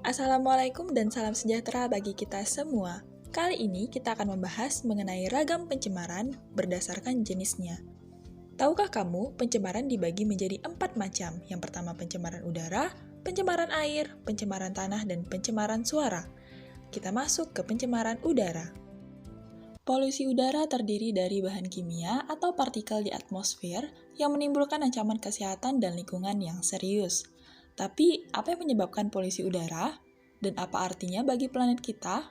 Assalamualaikum dan salam sejahtera bagi kita semua. Kali ini kita akan membahas mengenai ragam pencemaran berdasarkan jenisnya. Tahukah kamu, pencemaran dibagi menjadi 4 macam. Yang pertama pencemaran udara, pencemaran air, pencemaran tanah, dan pencemaran suara. Kita masuk ke pencemaran udara. Polusi udara terdiri dari bahan kimia atau partikel di atmosfer yang menimbulkan ancaman kesehatan dan lingkungan yang serius. Tapi, apa yang menyebabkan polusi udara? Dan apa artinya bagi planet kita?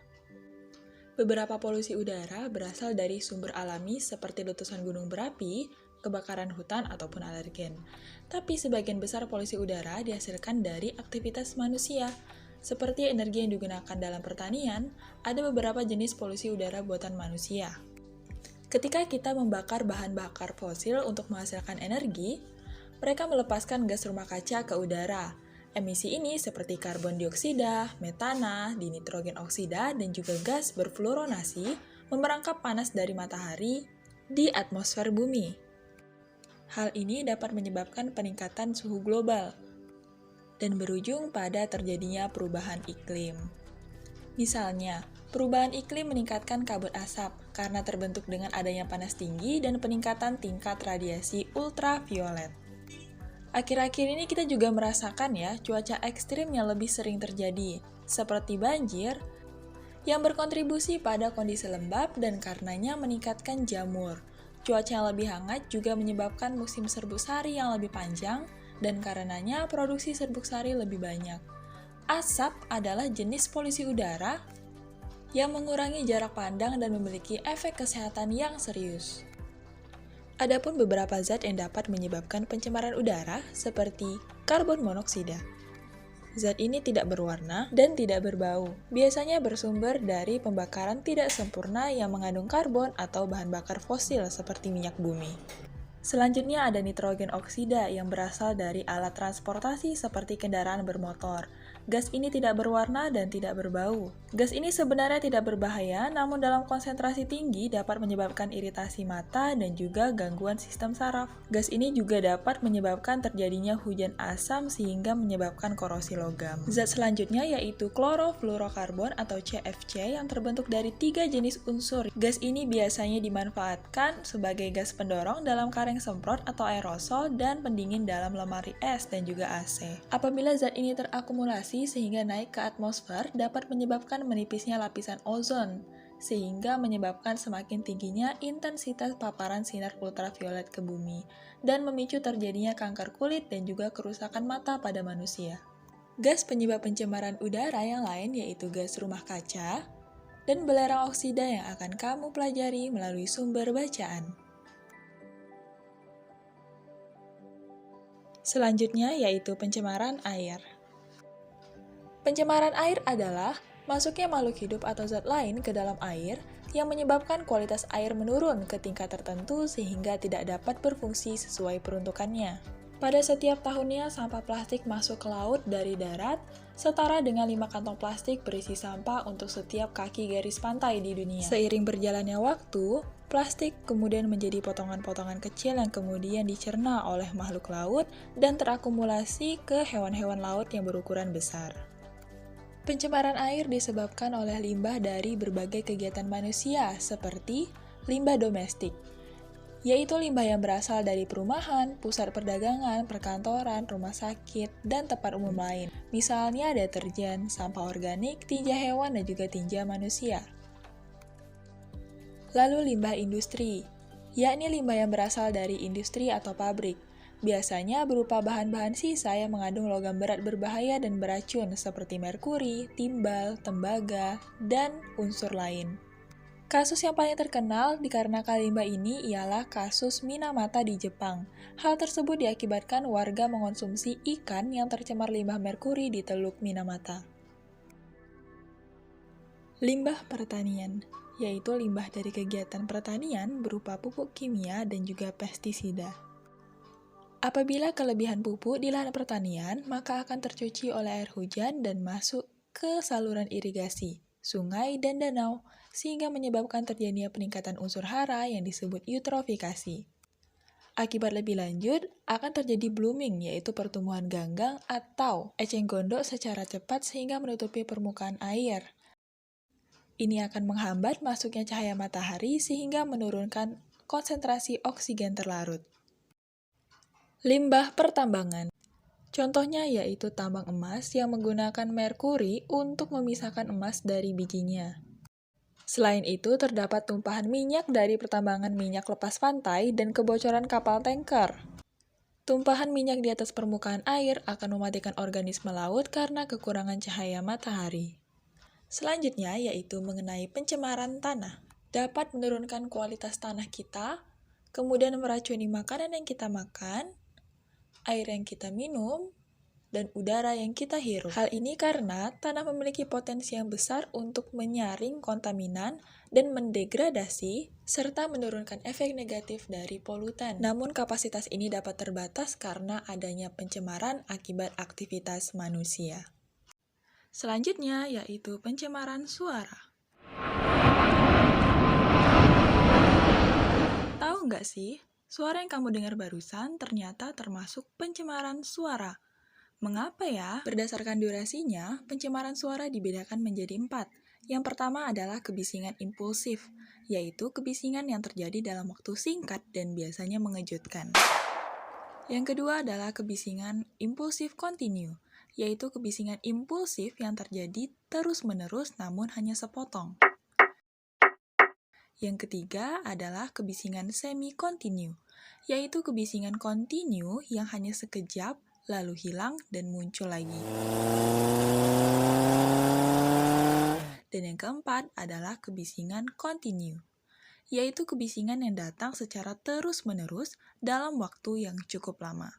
Beberapa polusi udara berasal dari sumber alami seperti letusan gunung berapi, kebakaran hutan, ataupun alergen. Tapi sebagian besar polusi udara dihasilkan dari aktivitas manusia. Seperti energi yang digunakan dalam pertanian, ada beberapa jenis polusi udara buatan manusia. Ketika kita membakar bahan bakar fosil untuk menghasilkan energi, mereka melepaskan gas rumah kaca ke udara. Emisi ini seperti karbon dioksida, metana, dinitrogen oksida, dan juga gas berfluoronasi memerangkap panas dari matahari di atmosfer bumi. Hal ini dapat menyebabkan peningkatan suhu global dan berujung pada terjadinya perubahan iklim. Misalnya, perubahan iklim meningkatkan kabut asap karena terbentuk dengan adanya panas tinggi dan peningkatan tingkat radiasi ultraviolet. Akhir-akhir ini kita juga merasakan ya cuaca ekstrim yang lebih sering terjadi, seperti banjir, yang berkontribusi pada kondisi lembab dan karenanya meningkatkan jamur. Cuaca yang lebih hangat juga menyebabkan musim serbuk sari yang lebih panjang, dan karenanya produksi serbuk sari lebih banyak. Asap adalah jenis polusi udara yang mengurangi jarak pandang dan memiliki efek kesehatan yang serius. Adapun beberapa zat yang dapat menyebabkan pencemaran udara seperti karbon monoksida. Zat ini tidak berwarna dan tidak berbau. Biasanya bersumber dari pembakaran tidak sempurna yang mengandung karbon atau bahan bakar fosil seperti minyak bumi. Selanjutnya ada nitrogen oksida yang berasal dari alat transportasi seperti kendaraan bermotor. Gas ini tidak berwarna dan tidak berbau. Gas ini sebenarnya tidak berbahaya, namun dalam konsentrasi tinggi dapat menyebabkan iritasi mata dan juga gangguan sistem saraf. Gas ini juga dapat menyebabkan terjadinya hujan asam sehingga menyebabkan korosi logam. Zat selanjutnya yaitu klorofluorokarbon atau CFC yang terbentuk dari 3 jenis unsur. Gas ini biasanya dimanfaatkan sebagai gas pendorong dalam kaleng semprot atau aerosol dan pendingin dalam lemari es dan juga AC. Apabila zat ini terakumulasi sehingga naik ke atmosfer dapat menyebabkan menipisnya lapisan ozon, sehingga menyebabkan semakin tingginya intensitas paparan sinar ultraviolet ke bumi dan memicu terjadinya kanker kulit dan juga kerusakan mata pada manusia. Gas penyebab pencemaran udara yang lain yaitu gas rumah kaca dan belerang oksida yang akan kamu pelajari melalui sumber bacaan. Selanjutnya yaitu pencemaran air. Pencemaran air adalah masuknya makhluk hidup atau zat lain ke dalam air yang menyebabkan kualitas air menurun ke tingkat tertentu sehingga tidak dapat berfungsi sesuai peruntukannya. Pada setiap tahunnya, sampah plastik masuk ke laut dari darat setara dengan 5 kantong plastik berisi sampah untuk setiap kaki garis pantai di dunia. Seiring berjalannya waktu, plastik kemudian menjadi potongan-potongan kecil yang kemudian dicerna oleh makhluk laut dan terakumulasi ke hewan-hewan laut yang berukuran besar. Pencemaran air disebabkan oleh limbah dari berbagai kegiatan manusia seperti limbah domestik, yaitu limbah yang berasal dari perumahan, pusat perdagangan, perkantoran, rumah sakit, dan tempat umum lain. Misalnya deterjen, sampah organik, tinja hewan, dan juga tinja manusia. Lalu limbah industri, yakni limbah yang berasal dari industri atau pabrik. Biasanya berupa bahan-bahan sisa yang mengandung logam berat berbahaya dan beracun seperti merkuri, timbal, tembaga, dan unsur lain. Kasus yang paling terkenal dikarenakan limbah ini ialah kasus Minamata di Jepang. Hal tersebut diakibatkan warga mengonsumsi ikan yang tercemar limbah merkuri di Teluk Minamata. Limbah pertanian, yaitu limbah dari kegiatan pertanian berupa pupuk kimia dan juga pestisida. Apabila kelebihan pupuk di lahan pertanian, maka akan tercuci oleh air hujan dan masuk ke saluran irigasi, sungai, dan danau, sehingga menyebabkan terjadinya peningkatan unsur hara yang disebut eutrofikasi. Akibat lebih lanjut, akan terjadi blooming, yaitu pertumbuhan ganggang atau eceng gondok secara cepat sehingga menutupi permukaan air. Ini akan menghambat masuknya cahaya matahari sehingga menurunkan konsentrasi oksigen terlarut. Limbah pertambangan. Contohnya yaitu tambang emas yang menggunakan merkuri untuk memisahkan emas dari bijinya. Selain itu, terdapat tumpahan minyak dari pertambangan minyak lepas pantai dan kebocoran kapal tanker. Tumpahan minyak di atas permukaan air akan mematikan organisme laut karena kekurangan cahaya matahari. Selanjutnya yaitu mengenai pencemaran tanah. Dapat menurunkan kualitas tanah kita, kemudian meracuni makanan yang kita makan, air yang kita minum, dan udara yang kita hirup. Hal ini karena tanah memiliki potensi yang besar untuk menyaring kontaminan dan mendegradasi, serta menurunkan efek negatif dari polutan. Namun kapasitas ini dapat terbatas karena adanya pencemaran akibat aktivitas manusia. Selanjutnya yaitu pencemaran suara. Tahu nggak sih, suara yang kamu dengar barusan ternyata termasuk pencemaran suara. Mengapa ya? Berdasarkan durasinya, pencemaran suara dibedakan menjadi 4. Yang pertama adalah kebisingan impulsif, yaitu kebisingan yang terjadi dalam waktu singkat dan biasanya mengejutkan. Yang kedua adalah kebisingan impulsif kontinu, yaitu kebisingan impulsif yang terjadi terus-menerus namun hanya sepotong. Yang ketiga adalah kebisingan semi-kontinu, yaitu kebisingan kontinu yang hanya sekejap, lalu hilang dan muncul lagi. Dan yang keempat adalah kebisingan kontinu, yaitu kebisingan yang datang secara terus-menerus dalam waktu yang cukup lama.